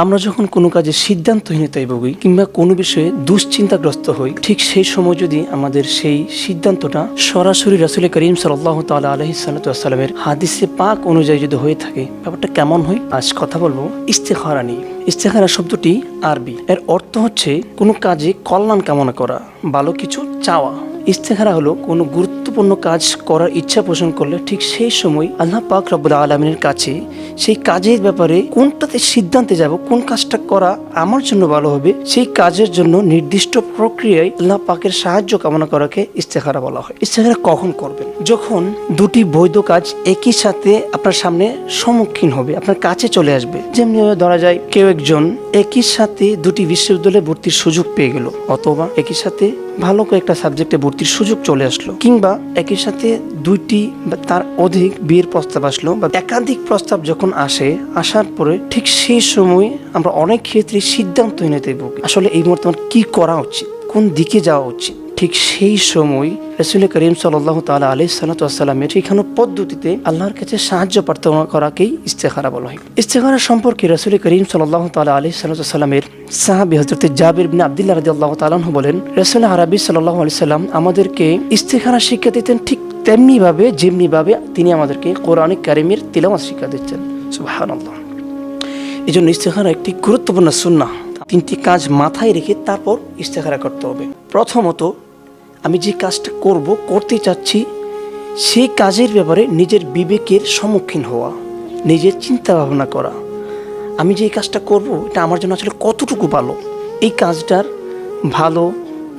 আমরা যখন কোনো কাজে সিদ্ধান্তহীনতায় ভুগি কিংবা কোনো বিষয়ে দুশ্চিন্তাগ্রস্ত হই, ঠিক সেই সময় যদি আমাদের সেই সিদ্ধান্তটা সরাসরি রাসূল করিম সাল্লাল্লাহু তাআলা আলাইহি সাল্লামের হাদিসে পাক অনুযায়ী যদি হয়ে থাকে, ব্যাপারটা কেমন হয়? আজ কথা বলবো ইস্তেখারা নিয়ে। ইস্তেখারা শব্দটি আরবি, এর অর্থ হচ্ছে কোনো কাজে কল্যাণ কামনা করা, ভালো কিছু চাওয়া। ইস্তেখারা হলো কোনো গুরুত্বপূর্ণ কাজ করার ইচ্ছা পোষণ করলে ঠিক সেই সময় আল্লাহ পাক রব্বুল আলামিনের কাছে সেই কাজের ব্যাপারে কোনটাতে সিদ্ধান্তে যাব, কোন কাজটা করা আমার জন্য ভালো হবে, সেই কাজের জন্য নির্দিষ্ট প্রক্রিয়ায় আল্লাহ পাকের সাহায্য কামনা করাকে ইস্তেখারা বলা হয়। ইস্তেখারা কখন করবেন? যখন দুটি বৈধ কাজ একই সাথে আপনার সামনে সম্মুখীন হবে, আপনার কাছে চলে আসবে। যেমনি ধরা যায় কেউ একজন একই সাথে দুটি বিশ্ববিদ্যালয়ে ভর্তির সুযোগ পেয়ে গেল, অথবা একই সাথে ভালো কয়েকটা সাবজেক্টে ভর্তির সুযোগ চলে আসলো, কিংবা একই সাথে দুইটি বা তার অধিক বিয়ের প্রস্তাব আসলো, বা একাধিক প্রস্তাব যখন আসার পরে ঠিক সেই সময় আমরা অনেক ক্ষেত্রে সিদ্ধান্তহীনতায় ভুগি। আসলে এই মুহূর্তে আমার কি করা উচিত, কোন দিকে যাওয়া উচিত? ঠিক সেই সময় রাসূল করিম সাল্লাল্লাহু তাআলা আলাইহি সাল্লামের শিখানো পদ্ধতিতে আল্লাহর কাছে সাহায্য প্রার্থনা করাকেই ইস্তেখারা বলা হয়। ইস্তেখারা সম্পর্কে রাসূল করিম সাল্লাল্লাহু তাআলা আলাইহি সাল্লামের সাহাবী হযরত জাবির বিন আব্দুল্লাহ রাদিয়াল্লাহু তাআলা আনহু বলেন, রাসূল আরবি সাল্লাল্লাহু আলাইহি সাল্লাম আমাদেরকে ইস্তেখারা শিক্ষা দিতেন ঠিক তেমনি ভাবে যেমনি ভাবে তিনি আমাদেরকে কোরআন কারীমের তিলাওয়াত শিক্ষা দিচ্ছেন। সুবহানাল্লাহ। এজন্য ইস্তেখারা একটি গুরুত্বপূর্ণ সুন্নাহ। তিনটি কাজ মাথায় রেখে তারপর ইস্তেখারা করতে হবে। প্রথমত, আমি যে কাজটা করতে চাচ্ছি সেই কাজের ব্যাপারে নিজের বিবেকের সম্মুখীন হওয়া, নিজের চিন্তা ভাবনা করা। আমি যে কাজটা করব এটা আমার জন্য আসলে কতটুকু ভালো, এই কাজটার ভালো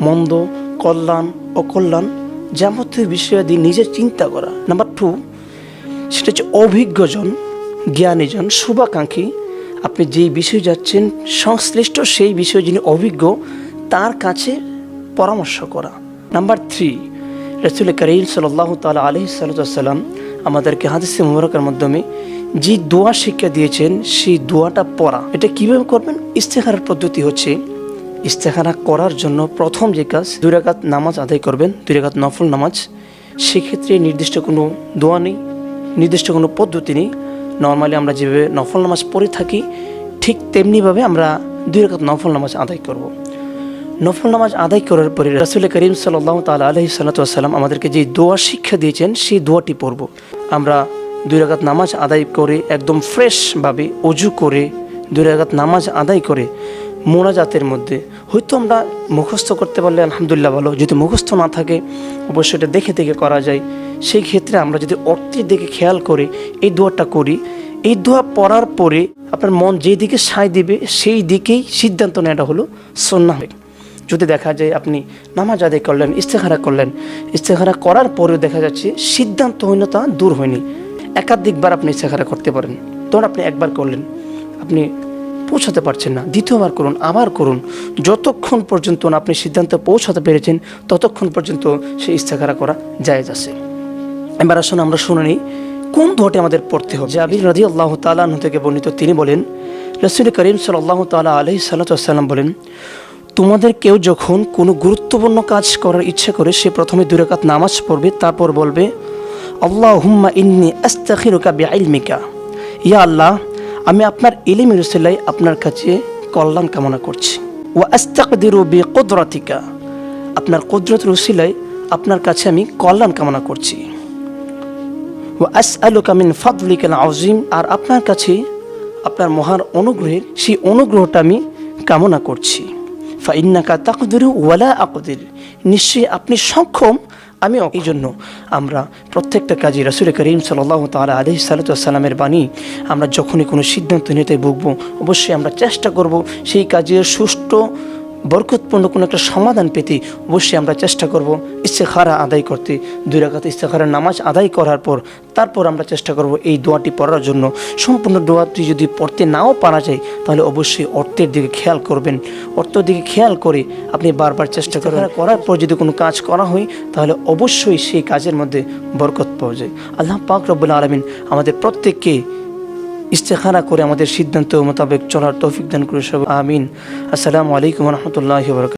মন্দ, কল্যাণ অকল্যাণ যাবতীয় বিষয়াদি নিজের চিন্তা করা। নাম্বার 2, সেটা হচ্ছে অভিজ্ঞজন, জ্ঞানীজন, শুভাকাঙ্ক্ষী, আপনি যেই বিষয়ে যাচ্ছেন সংশ্লিষ্ট সেই বিষয়ে যিনি অভিজ্ঞ তার কাছে পরামর্শ করা। নাম্বার 3, রাসূল করিম সাল্লাল্লাহু তাআলা আলাইহি সাল্লাম আমাদেরকে হাদিসে মুবারকের মাধ্যমে যে দোয়া শিক্ষা দিয়েছেন সেই দোয়াটা পড়া। এটা কিভাবে করবেন? ইস্তেখারার পদ্ধতি হচ্ছে, ইস্তেখারা করার জন্য প্রথম যে কাজ, 2 রাকাত নামাজ আদায় করবেন, 2 রাকাত নফল নামাজ। সেক্ষেত্রে নির্দিষ্ট কোনো দোয়া নেই, নির্দিষ্ট কোনো পদ্ধতি নেই। নর্মালি আমরা যেভাবে নফল নামাজ পড়ে থাকি ঠিক তেমনিভাবে আমরা 2 রাকাত নফল নামাজ আদায় করব। নফল নামাজ আদায় করার পরে রাসূল করিম সাল্লাল্লাহু তাআলা আলাইহি সাল্লাম আমাদেরকে যে দোয়া শিক্ষা দিয়েছেন সেই দোয়াটি পড়ব। আমরা 2 রাকাত নামাজ আদায় করে একদম ফ্রেশভাবে ওযু করে 2 রাকাত নামাজ আদায় করে মোনাজাতের মধ্যে হয়তো আমরা মুখস্থ করতে পারলে আলহামদুলিল্লাহ ভালো, যদি মুখস্থ না থাকে অবশ্যই এটা দেখে দেখে করা যায়। সেই ক্ষেত্রে আমরা যদি অর্থের দিকে খেয়াল করে এই দোয়াটা করি, এই দোয়া পড়ার পরে আপনার মন যেই দিকে সায় দিবে সেই দিকেই সিদ্ধান্ত নেওয়াটা হলো সুন্নাহ। যদি দেখা যায় আপনি নামাজ আদায় করলেন, ইস্তেখারা করলেন, ইস্তেখারা করার পরেও দেখা যাচ্ছে সিদ্ধান্তহীনতা দূর হয়নি, একাধিকবার আপনি ইস্তেখারা করতে পারেন। তখন আপনি একবার করলেন, আপনি পৌঁছাতে পারছেন না, দ্বিতীয়বার করুন, আবার করুন, যতক্ষণ পর্যন্ত আপনি সিদ্ধান্তে পৌঁছাতে পেরেছেন ততক্ষণ পর্যন্ত সেই ইস্তেখারা করা জায়েজ আছে। এবার আসুন আমরা শুনে নিই কোন দোয়াটি আমাদের পড়তে হবে। জাবির রাদিয়াল্লাহু তাআলা আনহু থেকে বর্ণিত, তিনি বলেন, রাসূল করিম সাল্লাল্লাহু তাআলা আলাইহি সাল্লাম বলেন, তোমাদের কেউ যখন কোনো গুরুত্বপূর্ণ কাজ করার ইচ্ছা করে সে প্রথমে 2 রাকাত নামাজ পড়বে, তারপর বলবে, আল্লাহুম্মা ইন্নী আস্তাখিরুকা বিইলমিকা, ইয়া আল্লাহ আমি আপনার ইলমের উসিলায় আপনার কাছে কল্যাণ কামনা করছি। ওয়া আস্তাকদিরু বিকুদরাতিকা, আপনার কুদরতের উসিলায় আপনার কাছে আমি কল্যাণ কামনা করছি। ওয়া আসআলুকা মিন ফাদলিকাল আযীম, আর আপনার কাছে আপনার মহান অনুগ্রহের সেই অনুগ্রহটা আমি কামনা করছি। ফাইন্নাকা তাকদিরু ওয়ালা আকদির, নিশ্চয়ই আপনি সক্ষম, আমি এই জন্য আমরা প্রত্যেকটা কাজে রাসূল করিম সাল্লাল্লাহু তাআলা আলাইহি সাল্লামের বাণী আমরা যখনই কোনো সিদ্ধান্ত নিতে ভুগবো অবশ্যই আমরা চেষ্টা করব সেই কাজের সুষ্ঠু বরকতপূর্ণ কোনো একটা সমাধান পেতে। অবশ্যই আমরা চেষ্টা করব ইস্তেখারা আদায় করতে। 2 রাকাত ইস্তেখারার নামাজ আদায় করার পর তারপর আমরা চেষ্টা করব এই দোয়াটি পড়ার জন্য। সম্পূর্ণ দোয়াটি যদি পড়তে নাও পারা যায় তাহলে অবশ্যই অর্থের দিকে খেয়াল করবেন, অর্থের দিকে খেয়াল করে আপনি বারবার চেষ্টা করবেন। করার পর যদি কোনো কাজ করা হয় তাহলে অবশ্যই সেই কাজের মধ্যে বরকত পাওয়া যায়। আল্লাহ পাক রব্বুল আলামিন আমাদের প্রত্যেককে ইস্তেখারা করে আমাদের সিদ্ধান্ত মোতাবেক চলার তৌফিক দান করে। আমিন। আসসালামু আলাইকুম ওয়া রাহমাতুল্লাহি ওয়া বারাকাতুহু।